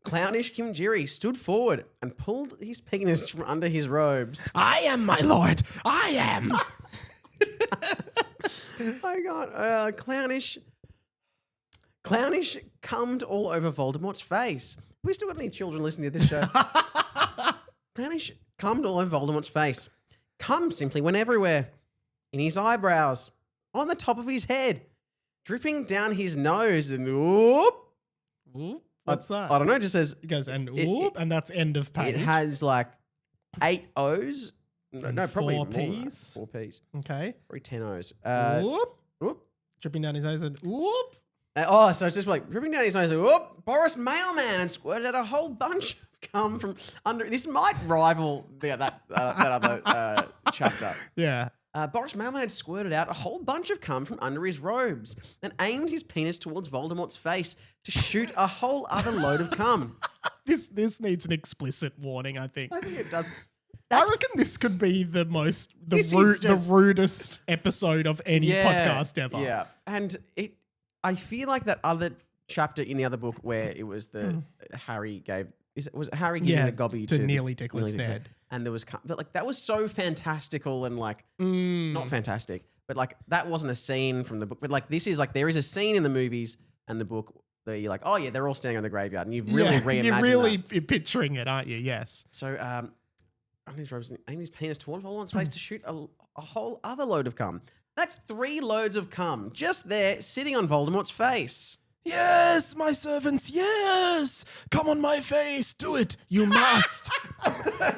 Clownish Kimjiri stood forward and pulled his penis from under his robes. I am, my lord. I am. Oh, God. Clownish cummed all over Voldemort's face. Have we still got any children listening to this show? Clownish cummed all over Voldemort's face. Cum simply went everywhere. In his eyebrows, on the top of his head, dripping down his nose, and whoop. What's that? I don't know. It just says... It goes, and whoop, and that's end of page. It has like 8 O's. No, probably 4 more than that. P's. 4 P's. Okay. Probably 10 O's. Whoop. Whoop. Dripping down his nose and whoop. So it's just like ripping down his nose. Like, oh, Boris Mailman, and squirted out a whole bunch of cum from under. This might rival that other chapter. Yeah. Boris Mailman had squirted out a whole bunch of cum from under his robes and aimed his penis towards Voldemort's face to shoot a whole other load of cum. This needs an explicit warning, I think. I think it does. I reckon this could be the rudest episode of any podcast ever. Yeah, and I feel like that other chapter in the other book where it was Harry gave. Was it Harry giving the gobby to Nearly Dickless Ned? And there was, but like that was so fantastical and like not fantastic, but like that wasn't a scene from the book. But like this is like there is a scene in the movies and the book that you're like, oh yeah, they're all standing on the graveyard, and you've really reimagined. You're really picturing it, aren't you? Yes. So on his robes, aiming his penis towards Voldemort's face to shoot a whole other load of cum. That's 3 loads of cum just there sitting on Voldemort's face. Yes, my servants, yes! Come on my face, do it, you must.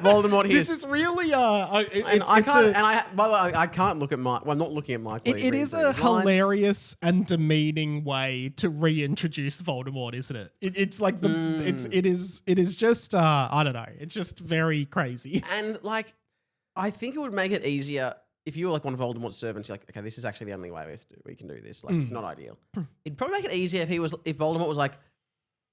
Voldemort here. This is really by the way, I can't look at Mike. Well, I'm not looking at Mike. It is a hilarious and demeaning way to reintroduce Voldemort, isn't it? It's like it is just I don't know. It's just very crazy. And like, I think it would make it easier. If you were like one of Voldemort's servants, you're like, okay, this is actually the only way we can do this. Like, it's not ideal. It'd probably make it easier if Voldemort was like,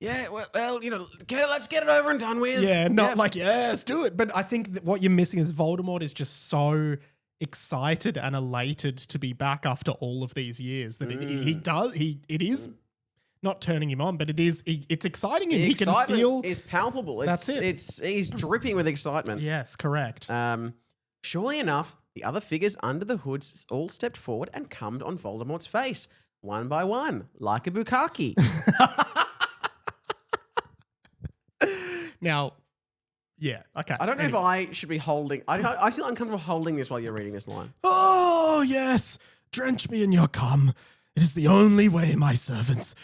yeah, well, you know, let's get it over and done with. Yeah, not like, yes, do it. But I think that what you're missing is Voldemort is just so excited and elated to be back after all of these years that it is not turning him on, but it's exciting and he can feel is palpable. He's dripping with excitement. Yes, correct. Surely enough, the other figures under the hoods all stepped forward and cummed on Voldemort's face, one by one, like a bukkake. Now, yeah, okay. I don't know if I should be holding... I feel uncomfortable holding this while you're reading this line. Oh, yes. Drench me in your cum. It is the only way, my servants.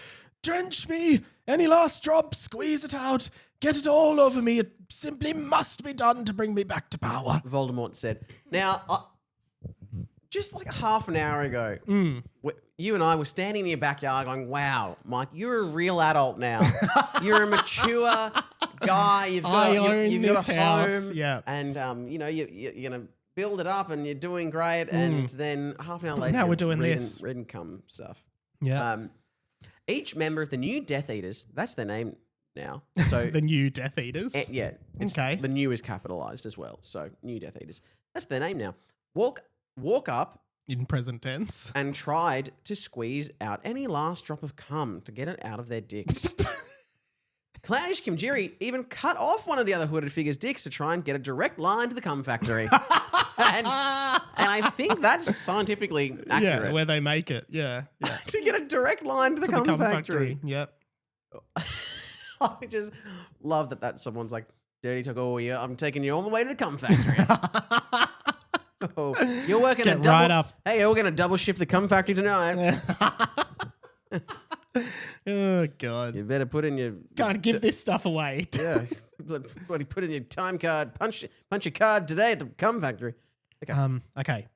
Drench me. Any last drop, squeeze it out. Get it all over me. It simply must be done to bring me back to power. Voldemort said. Now, just like half an hour ago, you and I were standing in your backyard going, wow, Mike, you're a real adult now. You're a mature guy. You've got a home. Yeah. And, you're going to build it up and you're doing great. And then half an hour later, now we're doing this. Read and cum stuff. Yeah. Each member of the new Death Eaters, that's their name now. So the new Death Eaters? Yeah. Okay. The new is capitalized as well. So new Death Eaters. That's their name now. Walk up. In present tense. And tried to squeeze out any last drop of cum to get it out of their dicks. Clownish Kimjiri even cut off one of the other hooded figures' dicks to try and get a direct line to the cum factory. and I think that's scientifically accurate. Yeah, where they make it. Yeah. To get a direct line to the cum factory. Yep. I just love that someone's like, Dirty Talk, oh yeah, I'm taking you all the way to the cum factory. Oh, you're working Get right up. Hey, we're going to double shift the cum factory tonight. Oh, God. You better put in your... Can't give this stuff away. Yeah. Bloody put in your time card. Punch your card today at the cum factory. Okay. Okay.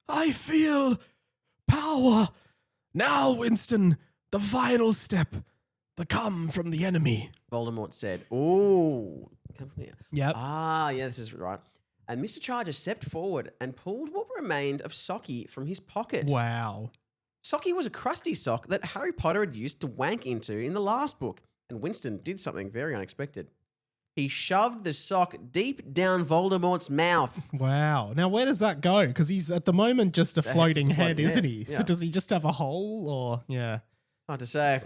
I feel power. Now, Winston, the final step. The cum from the enemy. Voldemort said, ooh. Come from here. Yep. Ah, yeah, this is right. And Mr. Charger stepped forward and pulled what remained of Socky from his pocket. Wow. Socky was a crusty sock that Harry Potter had used to wank into in the last book, and Winston did something very unexpected. He shoved the sock deep down Voldemort's mouth. Wow. Now, where does that go? Because he's at the moment just a floating head, isn't he? Yeah. So does he just have a hole or, yeah? Hard to say.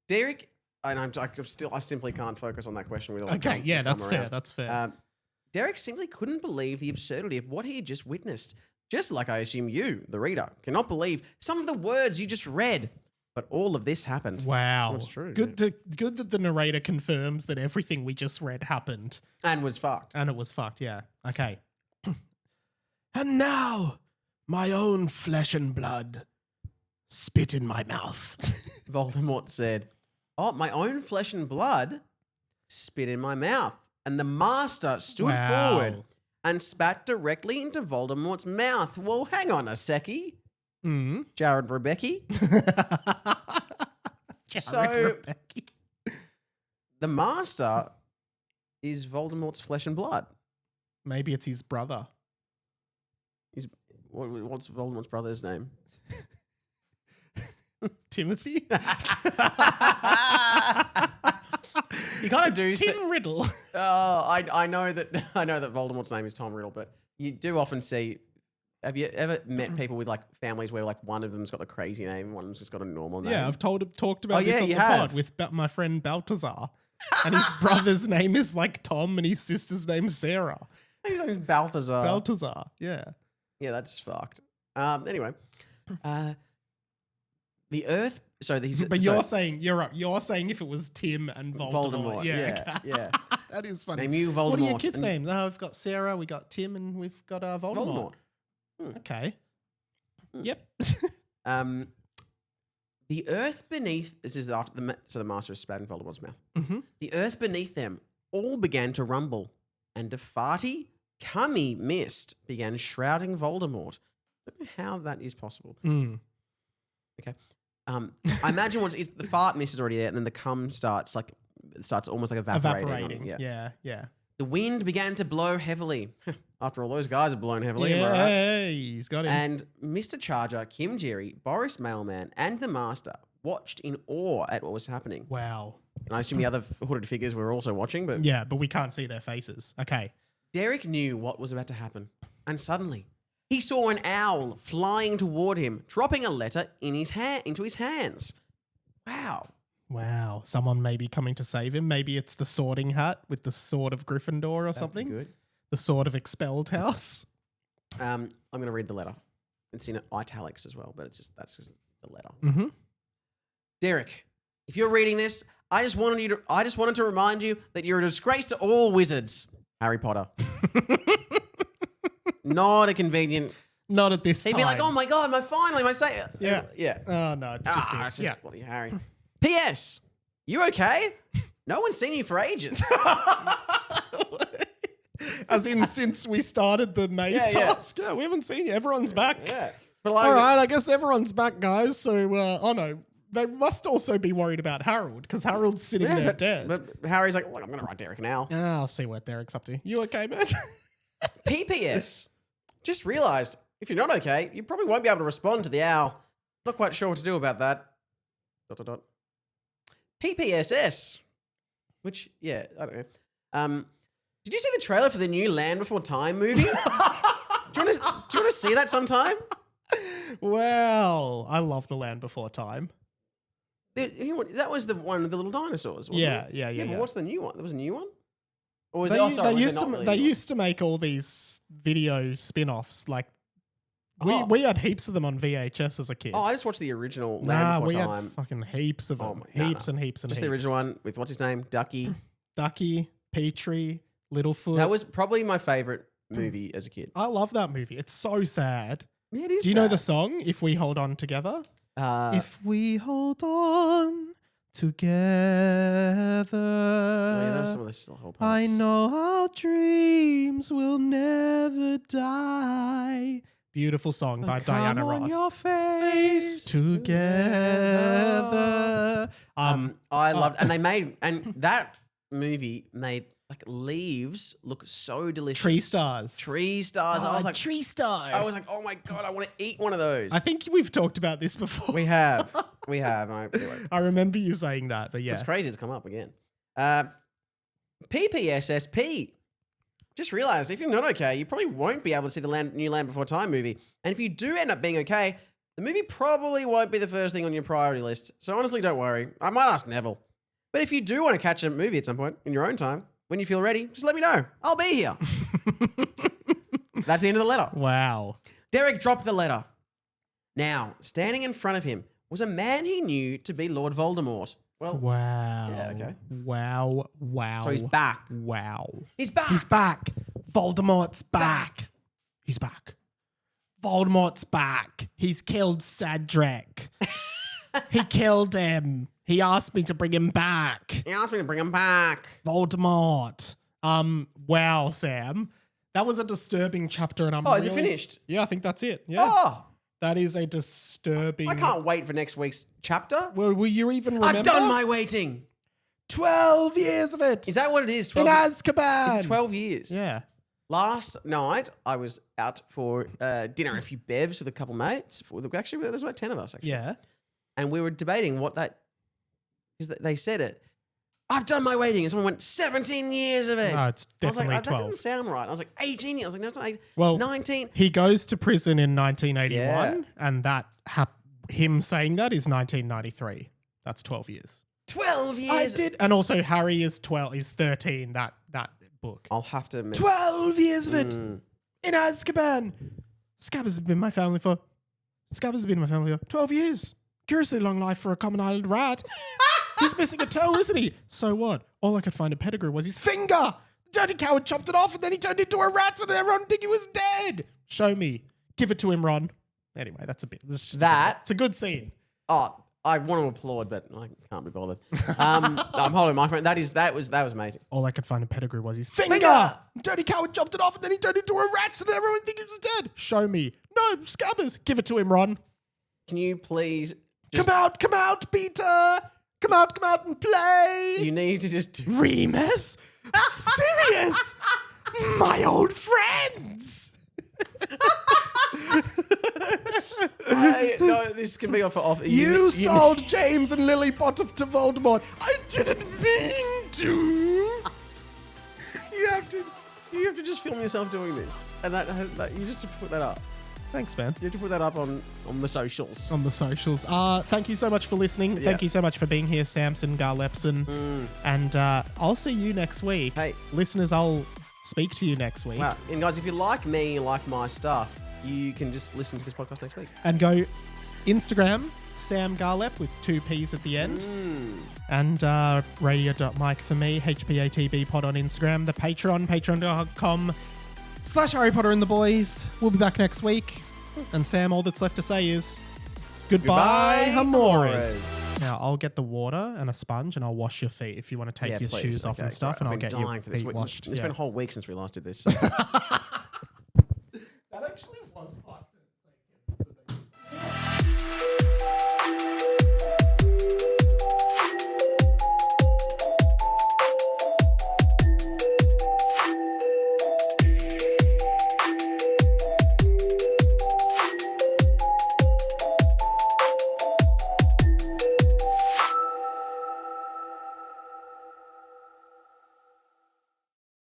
Derek, I simply can't focus on that question with all okay, yeah, that's fair. That's fair. Derek simply couldn't believe the absurdity of what he had just witnessed. Just like I assume you, the reader, cannot believe some of the words you just read. But all of this happened. Wow. That's true. Good that the narrator confirms that everything we just read happened. And was fucked. And it was fucked, yeah. Okay. And now, my own flesh and blood, spit in my mouth. Voldemort said, oh, my own flesh and blood, spit in my mouth. And the master stood forward and spat directly into Voldemort's mouth. Well, hang on a secchi. Jared Rebecki. So the Master is Voldemort's flesh and blood. Maybe it's his brother. What's Voldemort's brother's name? Timothy? You kind of do. Tim Riddle. I know that Voldemort's name is Tom Riddle, but you do often see. Have you ever met people with like families where like one of them's got a crazy name and one of them's just got a normal name? Yeah, I've talked about this on the have. pod with my friend Baltazar. And his brother's name is like Tom and his sister's name's Sarah. His name is Balthazar. Baltazar, yeah. Yeah, that's fucked. Anyway, the Earth. But you're saying if it was Tim and Voldemort. Yeah. That is funny. Name you Voldemort. What are your kids' names? No, we've got Sarah, we got Tim, and we've got Voldemort. Okay. Yep. The earth beneath. This is after the Master is spat in Voldemort's mouth. Mm-hmm. The earth beneath them all began to rumble, and a farty, cummy mist began shrouding Voldemort. I don't know how that is possible. Okay. I imagine the fart mist is already there, and then the cum starts almost like evaporating. Yeah. The wind began to blow heavily. After all, those guys have blown heavily. Yeah, am I right? he's got him. And Mr. Charger, Kim Jerry, Boris Mailman, and the Master watched in awe at what was happening. Wow. And I assume the other hooded figures were also watching, but Yeah, but we can't see their faces. Okay. Derek knew what was about to happen. And suddenly, he saw an owl flying toward him, dropping a letter into his hands. Wow. Someone may be coming to save him. Maybe it's the Sorting Hat with the Sword of Gryffindor or something. Good. The Sword of Expelled House. I'm going to read the letter. It's in italics as well, but that's just the letter. Mm-hmm. Derek, if you're reading this, I just wanted to remind you that you're a disgrace to all wizards. Harry Potter. Not a convenient. Not at this time. He'd be like, "Oh my god, finally my say." Yeah. Oh no, it's just this. It's just bloody Harry. P.S. You okay? No one's seen you for ages. As in, since we started the maze task. Yeah, we haven't seen you. Everyone's back. Yeah. All right, I guess everyone's back, guys. So, oh no, they must also be worried about Harold because Harold's sitting there dead. But Harry's like, "Look, I'm going to write Derek now." I'll see what Derek's up to. You okay, man? PPS. Just realised, if you're not okay, you probably won't be able to respond to the owl. Not quite sure what to do about that. ... PPSS. Which, I don't know. Did you see the trailer for the new Land Before Time movie? do you want to see that sometime? Well, I love The Land Before Time. That was the one with the little dinosaurs, wasn't it? Yeah. But what's the new one? There was a new one? Or was they used to make all these video spin-offs. Like, we had heaps of them on VHS as a kid. Oh, I just watched the original Land Before Time. Had fucking heaps of them. Heaps and heaps. Just the original one with, what's his name? Ducky, Petrie, Littlefoot. That was probably my favourite movie as a kid. I love that movie. It's so sad. Yeah, it is. Do you know the song, If We Hold On Together? If we hold on together, that was some of the whole parts. I know our dreams will never die. Beautiful song by Diana Ross. On your face together. I loved, and that movie made like leaves look so delicious. Tree stars. I was like, tree star. I was like, oh my god, I want to eat one of those. I think we've talked about this before. We have. Anyway. I remember you saying that, but yeah. It's crazy to come up again. PPSSP. Just realised, if you're not okay, you probably won't be able to see the new Land Before Time movie. And if you do end up being okay, the movie probably won't be the first thing on your priority list. So honestly, don't worry. I might ask Neville. But if you do want to catch a movie at some point in your own time, when you feel ready, just let me know. I'll be here. That's the end of the letter. Wow. Derek dropped the letter. Now, standing in front of him was a man he knew to be Lord Voldemort. Well, wow. Yeah, okay. Wow. So he's back. Wow. He's back. He's back. Voldemort's back. He's back. Voldemort's back. He's killed Cedric. He killed him. He asked me to bring him back. Voldemort. Wow, Sam. That was a disturbing chapter, and I'm is it finished? Yeah, I think that's it. Yeah. Oh, That is a disturbing. I can't wait for next week's chapter. Well, will you even remember? I've done my waiting. 12 years of it. Is that what it is? In 12 Azkaban. It's 12 years. Yeah. Last night, I was out for dinner and a few bevs with a couple mates. Actually, there was about 10 of us, actually. Yeah. And we were debating what that... Because they said it. I've done my waiting. And someone went, 17 years of it. No, it's definitely I was like, 12. that doesn't sound right. I was like, 18 years. I was like, no, it's not 18. Well, 19. He goes to prison in 1981, Yeah. and him saying that is 1993. That's 12 years. 12 years. I did. And also Harry is 13, that book. I'll have to... 12 years of it in Azkaban. Scabbers has been my family for 12 years. Curiously long life for a common island rat. He's missing a toe, isn't he? So what? All I could find in pedigree was his finger. The dirty coward chopped it off and then he turned into a rat and everyone think he was dead. Show me. Give it to him, Ron. Anyway, that's a bit. It's a good scene. Oh, I want to applaud, but I can't be bothered. I'm holding my friend. That was amazing. All I could find in pedigree was his finger. Dirty coward chopped it off and then he turned into a rat so that everyone think he was dead. Show me. No, Scabbers. Give it to him, Ron. Can you please... Come out, Peter. Come out and play. You need to just... Remus? Sirius? My old friends. No, this can be off. You sold James and Lily Potter to Voldemort. I didn't mean to. You have to just film yourself doing this, and that you just have to put that up. Thanks, man. You have to put that up on the socials. On the socials. Thank you so much for listening. Yeah. Thank you so much for being here, Samson Garlepson. And I'll see you next week. Hey. Listeners, I'll speak to you next week. Wow. And guys, if you like me, you like my stuff, you can just listen to this podcast next week. And go Instagram, Sam Garlep with 2 P's at the end. And radio.mike for me, HPATB pod on Instagram. The Patreon, patreon.com/Harry Potter and the Boys. We'll be back next week. And Sam, all that's left to say is goodbye, Hamores. Now, I'll get the water and a sponge and I'll wash your feet if you want to take your please. shoes off Okay, and stuff. great. And I've I'll been get your dying for this feet week. washed. It's been a whole week since we last did this. So.